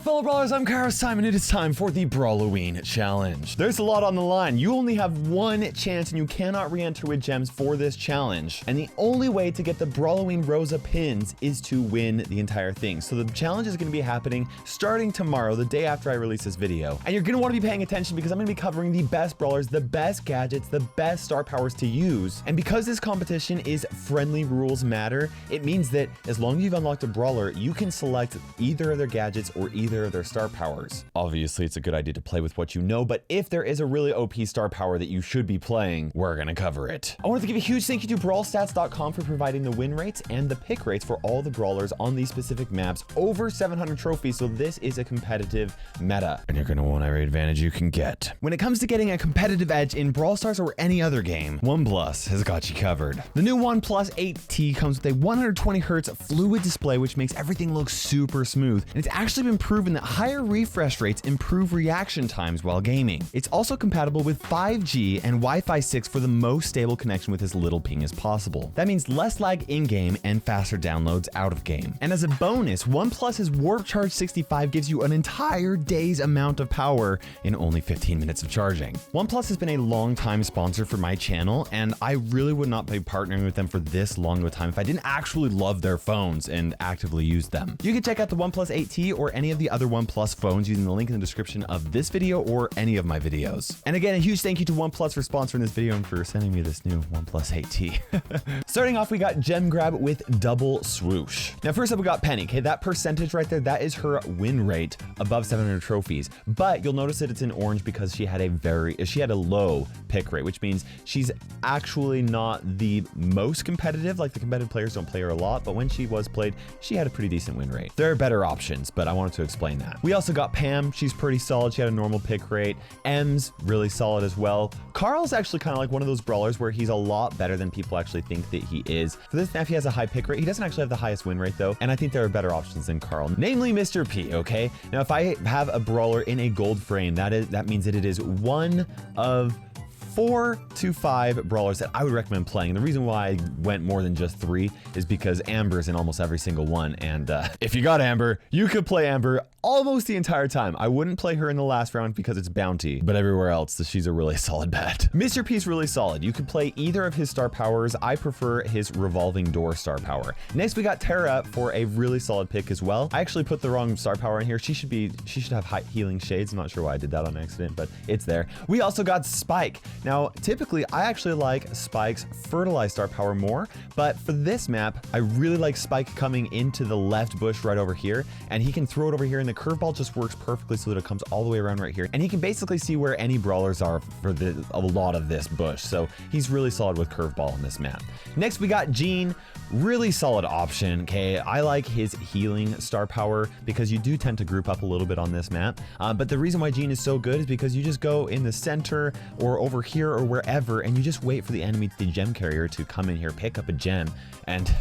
fellow brawlers, I'm KairosTime, and it is time for the Brawl-O-Ween challenge. There's a lot on the line. You only have one chance and you cannot re-enter with gems for this challenge. And the only way to get the Brawl-O-Ween Rosa pins is to win the entire thing. So the challenge is going to be happening starting tomorrow, the day after I release this video. And you're going to want to be paying attention because I'm going to be covering the best brawlers, the best gadgets, the best star powers to use. And because this competition is friendly rules matter, it means that as long as you've unlocked a brawler, you can select either of their gadgets or either of their star powers. Obviously, it's a good idea to play with what you know, but if there is a really OP star power that you should be playing, we're gonna cover it. I wanted to give a huge thank you to brawlstats.com for providing the win rates and the pick rates for all the brawlers on these specific maps. Over 700 trophies, so this is a competitive meta, and you're gonna want every advantage you can get. When it comes to getting a competitive edge in Brawl Stars or any other game, OnePlus has got you covered. The new OnePlus 8T comes with a 120 Hz fluid display, which makes everything look super smooth, and it's actually been proven that higher refresh rates improve reaction times while gaming. It's also compatible with 5G and Wi-Fi 6 for the most stable connection with as little ping as possible. That means less lag in-game and faster downloads out of game. And as a bonus, OnePlus's Warp Charge 65 gives you an entire day's amount of power in only 15 minutes of charging. OnePlus has been a long-time sponsor for my channel, and I really would not be partnering with them for this long of a time if I didn't actually love their phones and actively use them. You can check out the OnePlus 8T or any of the other OnePlus phones using the link in the description of this video or any of my videos. And again, a huge thank you to OnePlus for sponsoring this video and for sending me this new OnePlus 8T. Starting off, we got Gem Grab with Double Swoosh. Now, first up, we got Penny. Okay, that percentage right there, that is her win rate above 700 trophies. But you'll notice that it's in orange because she had a low pick rate, which means she's actually not the most competitive. Like, the competitive players don't play her a lot, but when she was played, she had a pretty decent win rate. There are better options, but I wanted to explain that. We also got Pam. She's pretty solid. She had a normal pick rate. M's really solid as well. Carl's actually kind of like one of those brawlers where he's a lot better than people actually think that he is. For this map, he has a high pick rate. He doesn't actually have the highest win rate though, and I think there are better options than Carl, namely Mr. P, okay? Now, if I have a brawler in a gold frame, that means that it is one of 4 to 5 brawlers that I would recommend playing. And the reason why I went more than just 3 is because Amber's in almost every single one. And if you got Amber, you could play Amber almost the entire time. I wouldn't play her in the last round because it's bounty, but everywhere else, she's a really solid bet. Mr. P's really solid. You could play either of his star powers. I prefer his revolving door star power. Next, we got Tara for a really solid pick as well. I actually put the wrong star power in here. She should have high healing shades. I'm not sure why I did that on accident, but it's there. We also got Spike. Now, typically, I actually like Spike's fertilized star power more, but for this map, I really like Spike coming into the left bush right over here, and he can throw it over here, and the curveball just works perfectly so that it comes all the way around right here, and he can basically see where any brawlers are for a lot of this bush, so he's really solid with curveball on this map. Next, we got Gene. Really solid option, okay? I like his healing star power because you do tend to group up a little bit on this map, but the reason why Gene is so good is because you just go in the center or over here or wherever, and you just wait for the enemy, the gem carrier, to come in here, pick up a gem, and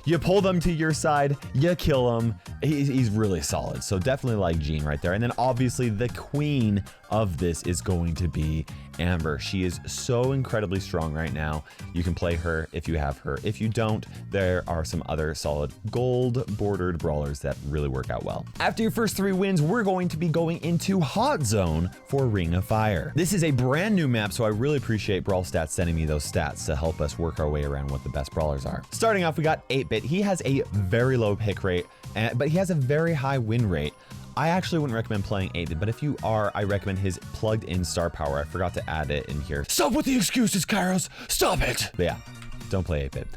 you pull them to your side, you kill them. He's really solid. So definitely like Gene right there. And then obviously the queen of this is going to be Amber. She is so incredibly strong right now. You can play her if you have her. If you don't, there are some other solid gold bordered brawlers that really work out well. After your first 3 wins, we're going to be going into Hot Zone for Ring of Fire. This is a brand new map, so I really appreciate Brawl Stats sending me those stats to help us work our way around what the best brawlers are. Starting off, we got 8-Bit. He has a very low pick rate, but he has a very high win rate. I actually wouldn't recommend playing 8-Bit, but if you are, I recommend his plugged-in star power. I forgot to add it in here. Stop with the excuses, Kairos. Stop it. But yeah, don't play 8-Bit.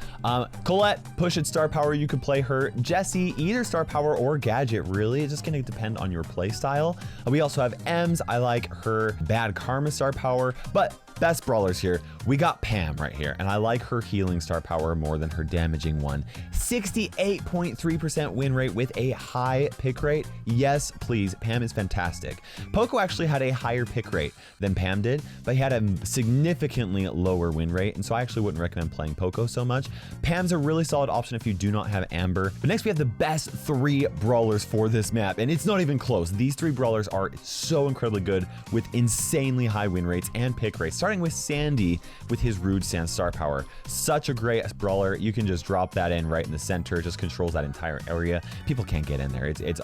Colette, push its star power. You could play her. Jessie, either star power or gadget, really. It's just going to depend on your play style. We also have Ems. I like her bad karma star power, but best brawlers here, we got Pam right here, and I like her healing star power more than her damaging one. 68.3% win rate with a high pick rate. Yes, please. Pam is fantastic. Poco actually had a higher pick rate than Pam did, but he had a significantly lower win rate, and so I actually wouldn't recommend playing Poco so much. Pam's a really solid option if you do not have Amber. But next we have the best 3 brawlers for this map, and it's not even close. These 3 brawlers are so incredibly good with insanely high win rates and pick rates. starting with Sandy with his Rude Stance star power. Such a great brawler. You can just drop that in right in the center. It just controls that entire area. People can't get in there. It's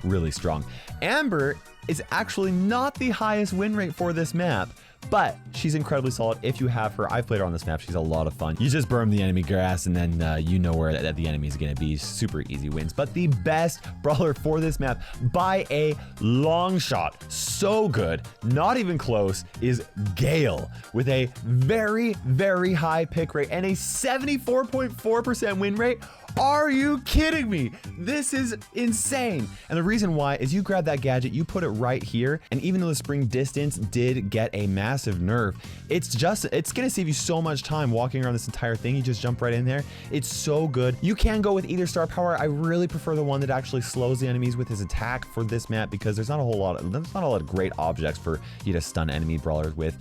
really strong. Amber is actually not the highest win rate for this map, but she's incredibly solid if you have her. I've played her on this map. She's a lot of fun. You just burn the enemy grass and then you know where the enemy is going to be. Super easy wins. But the best brawler for this map by a long shot, so good, not even close, is Gale with a very, very high pick rate and a 74.4% win rate. Are you kidding me? This is insane. And the reason why is you grab that gadget, you put it right here, and even though the spring distance did get a massive nerf, it's gonna save you so much time walking around this entire thing. You just jump right in there. It's so good. You can go with either star power. I really prefer the one that actually slows the enemies with his attack for this map because there's not a lot of great objects for you to stun enemy brawlers with.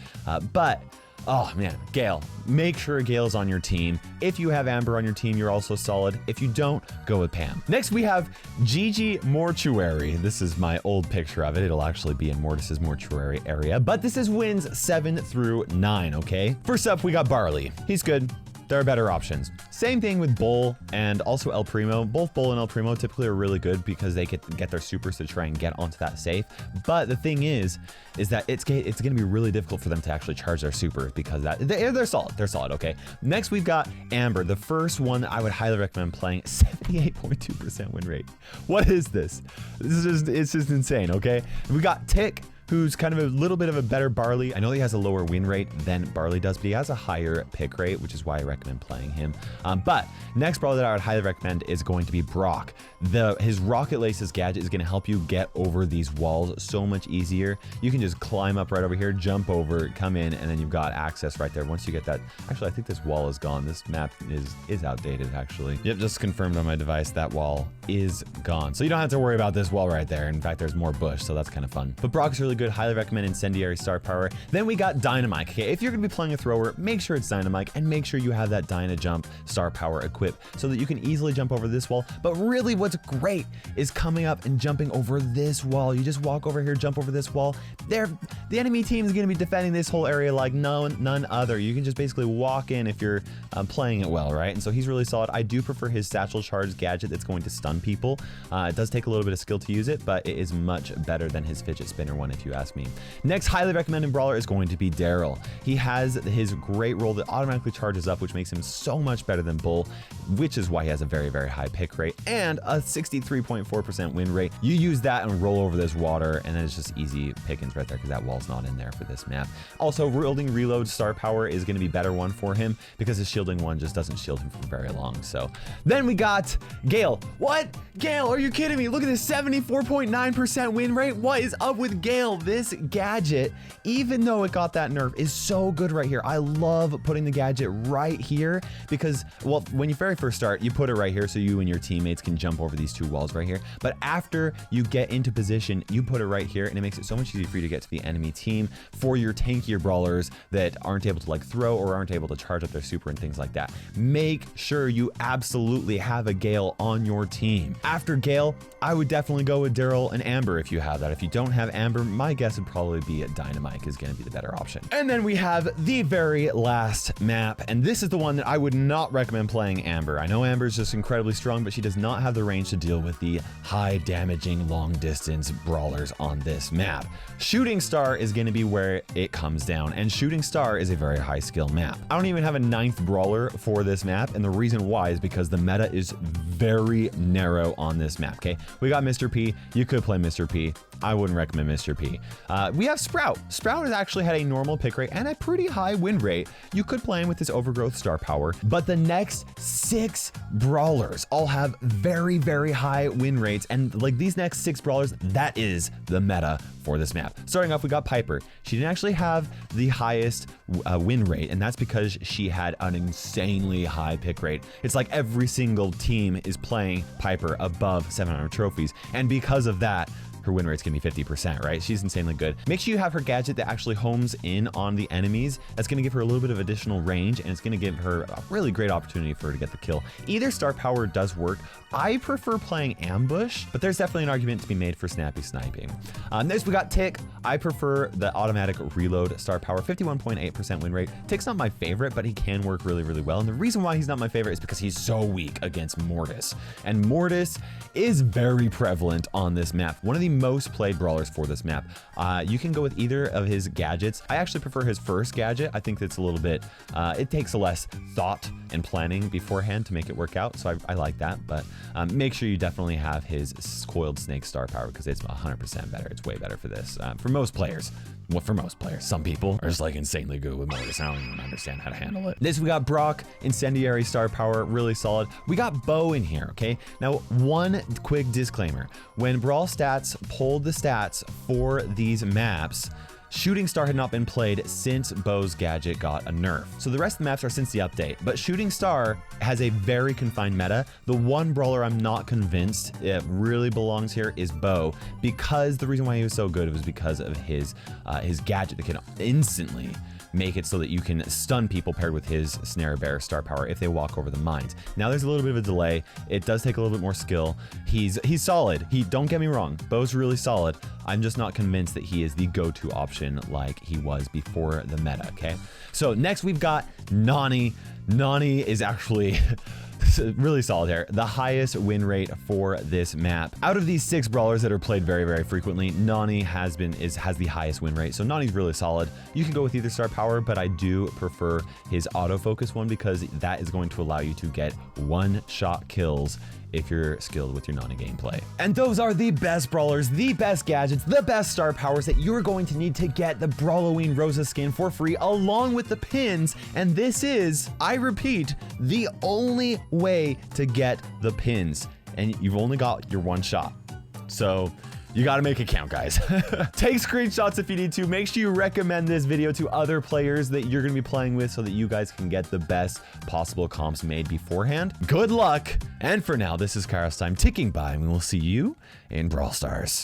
But oh man, Gale. Make sure Gale's on your team. If you have Amber on your team, you're also solid. If you don't, go with Pam. Next, we have Gigi Mortuary. This is my old picture of it. It'll actually be in Mortis's mortuary area, but this is wins 7 through 9, okay? First up, we got Barley. He's good. There are better options. Same thing with Bull and also El Primo. Both Bull and El Primo typically are really good because they get their supers to try and get onto that safe. But the thing is that it's going to be really difficult for them to actually charge their supers because they're solid. They're solid, okay? Next, we've got Amber, the first one that I would highly recommend playing. 78.2% win rate. What is this? It's just insane, okay? We got Tick, who's kind of a little bit of a better Barley. I know he has a lower win rate than Barley does, but he has a higher pick rate, which is why I recommend playing him. But next brawler that I would highly recommend is going to be Brock. His Rocket Laces gadget is going to help you get over these walls so much easier. You can just climb up right over here, jump over, come in, and then you've got access right there. Once you get that, actually, I think this wall is gone. This map is outdated, actually. Yep, just confirmed on my device that wall is gone. So you don't have to worry about this wall right there. In fact, there's more bush, so that's kind of fun. But Brock is really good. Highly recommend Incendiary star power. Then we got Dynamite. Okay, if you're going to be playing a thrower, make sure it's Dynamite and make sure you have that Dyna Jump star power equipped so that you can easily jump over this wall. But really what's great is coming up and jumping over this wall. You just walk over here, jump over this wall. The enemy team is going to be defending this whole area like none other. You can just basically walk in if you're playing it well, right? And so he's really solid. I do prefer his Satchel Charge gadget that's going to stun people. It does take a little bit of skill to use it, but it is much better than his Fidget Spinner one if you ask me. Next highly recommended brawler is going to be Daryl. He has his great roll that automatically charges up, which makes him so much better than Bull, which is why he has a very, very high pick rate and a 63.4% win rate. You use that and roll over this water, and then it's just easy pickings right there because that wall's not in there for this map. Also, Wielding Reload star power is going to be better one for him because his shielding one just doesn't shield him for very long. So then we got Gale. What? Gale, are you kidding me? Look at this 74.9% win rate. What is up with Gale? This gadget, even though it got that nerf, is so good right here. I love putting the gadget right here because, well, when you very first start, you put it right here so you and your teammates can jump over these two walls right here. But after you get into position, you put it right here, and it makes it so much easier for you to get to the enemy team for your tankier brawlers that aren't able to like throw or aren't able to charge up their super and things like that. Make sure you absolutely have a Gale on your team. After Gale, I would definitely go with Daryl and Amber if you have that. If you don't have Amber, my guess would probably be Dynamite is going to be the better option. And then we have the very last map, and this is the one that I would not recommend playing Amber. I know Amber is just incredibly strong, but she does not have the range to deal with the high damaging long distance brawlers on this map. Shooting Star is going to be where it comes down, and Shooting Star is a very high skill map. I don't even have a 9th brawler for this map, and the reason why is because the meta is very narrow on this map, okay? We got Mr. P. You could play Mr. P. I wouldn't recommend Mr. P. We have Sprout. Sprout has actually had a normal pick rate and a pretty high win rate. You could play him with his Overgrowth star power, but the next 6 brawlers all have very, very high win rates, and like these next 6 brawlers, that is the meta for this map. Starting off, we got Piper. She didn't actually have the highest win rate, and that's because she had an insanely high pick rate. It's like every single team is playing Piper above 700 trophies, and because of that, her win rate's gonna be 50%, right? She's insanely good. Make sure you have her gadget that actually homes in on the enemies. That's gonna give her a little bit of additional range, and it's gonna give her a really great opportunity for her to get the kill. Either star power does work. I prefer playing ambush, but there's definitely an argument to be made for snappy sniping. Next we got Tick. I prefer the automatic reload star power, 51.8% win rate. Tick's not my favorite, but he can work really, really well. And the reason why he's not my favorite is because he's so weak against Mortis. And Mortis is very prevalent on this map. One of the most played brawlers for this map. You can go with either of his gadgets. I actually prefer his first gadget. I think that's a little bit, it takes less thought and planning beforehand to make it work out. So I like that, but make sure you definitely have his coiled snake star power because it's 100% better. It's way better for this. For most players. Well, for most players. Some people are just like insanely good with Mortis. I don't even understand how to handle it. This we got Brock, incendiary star power, really solid. We got Bo in here, okay? Now, one quick disclaimer. When Brawl Stats pulled the stats for these maps, Shooting Star had not been played since Bo's gadget got a nerf. So the rest of the maps are since the update, but Shooting Star has a very confined meta. The one brawler I'm not convinced it really belongs here is Bo, because the reason why he was so good was because of his gadget that can instantly make it so that you can stun people paired with his Snare Bear star power if they walk over the mines. Now there's a little bit of a delay. It does take a little bit more skill. He's solid. Don't get me wrong. Bo's really solid. I'm just not convinced that he is the go-to option like he was before the meta, okay? So next we've got Nani. Nani is actually really solid here. The highest win rate for this map. Out of these 6 brawlers that are played very, very frequently, Nani has the highest win rate. So Nani's really solid. You can go with either star power, but I do prefer his autofocus one because that is going to allow you to get one-shot kills if you're skilled with your Nani gameplay. And those are the best brawlers, the best gadgets, the best star powers that you're going to need to get the Brawl-O-Ween Rosa skin for free, along with the pins. And this is, I repeat, the only way to get the pins. And you've only got your one shot. So you got to make it count, guys. Take screenshots if you need to. Make sure you recommend this video to other players that you're going to be playing with so that you guys can get the best possible comps made beforehand. Good luck. And for now, this is KairosTime ticking by, and we will see you in Brawl Stars.